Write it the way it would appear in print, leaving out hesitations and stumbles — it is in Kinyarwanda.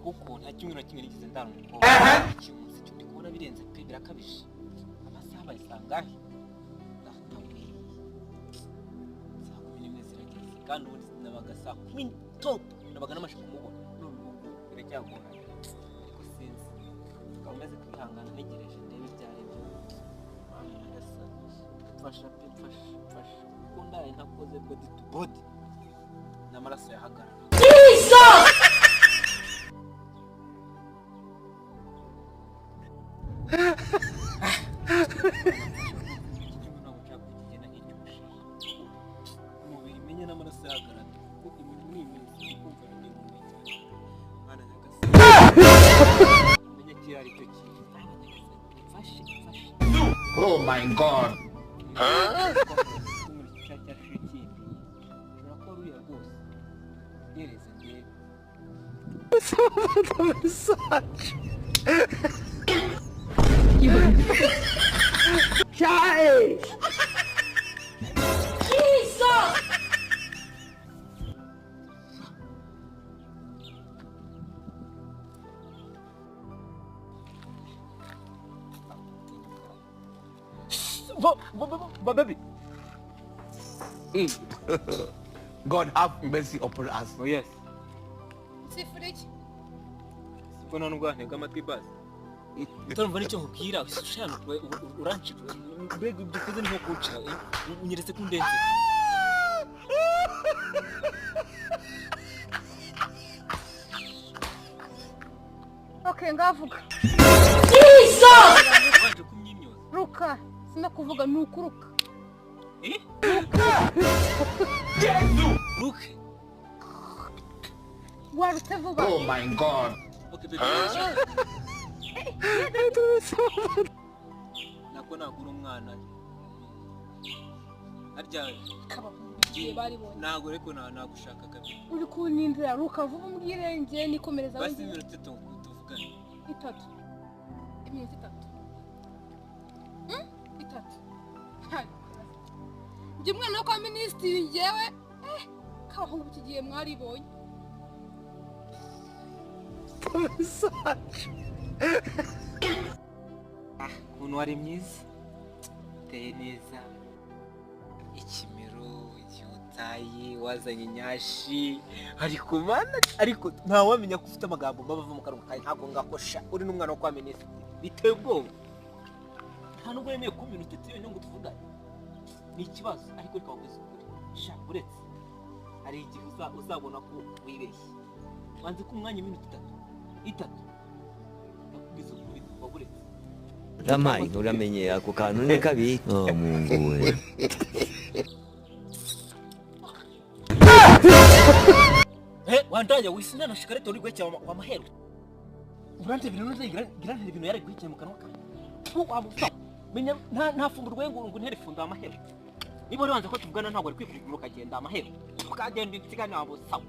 kuko nta kimwe na kimwe nigeze ndana umukobwa cy'umunsi cyo ndikubona birenze pe birakabije amasaha bayisangahe ndatawe saa 11 zirageze kandi ubundi nabaga saa 10 top nabaga namashe kumubona none ubu biracyagora ariko sinzi ukameze kwihangana ntegereje ndebe byari byo mama ndasa fasha kuko ndaye ntakoze body to body n'amaraso yahagara Oh my God. Baby. God have mercy upon us. Oh yes. Sifuriki. Sibona nubwo ntega amatwi basi. Utarumva nicyo nkubwira ushaka urancika. Mbega ibyo nko kuca. Unyeretse kundenze. Okay, ngavuga. Waje kumyimyoza. Ruka, sinakuvuga nukuruka. Look. Warute vuba. Oh my God. Okay, baby. Nagura umwana. Arya Kabagiye bari bonye. Nago reko nagushaka kabiri. Uri kunindira ruka vuba umbwire ngiye nikomereza basi iminota tuvugane. 3. Iminota 3. 3. Njye umwana wo kwa minisitiri ngewe kabahungu kigiye mwaribonye. Umuntu wari mwiza teye neza ikimero icyutayi wazanye nyashi ariko mana ariko nta wamenya ko ufite amagambo mbava mu kanwa kawe ntago ngakosha uri n'umwana wo kwa minisitiri biteye ubwoba nta nubwo yemeye ku minota tuyonye ngo tuvugane ni ikibazo ariko reka wakoze ukuri sha uretse hari igihe uzabona ko wibeshye wanze ko umwanya iminota 3 nakubwiza ukuri waguretse Ramai uramenye ako kantu ni kabi Mungu we wandanya wisina na shikarete uri gwekya wa mahero urante ibintu girante ibintu yari gwekya mu kanwa kawe wabusa menya nta fungurwe ngo ntere funda amahero niba uri wanze ko tuvugana ntabwo ari kwikugura ukagenda amahero ukagenda itsigana abo sawa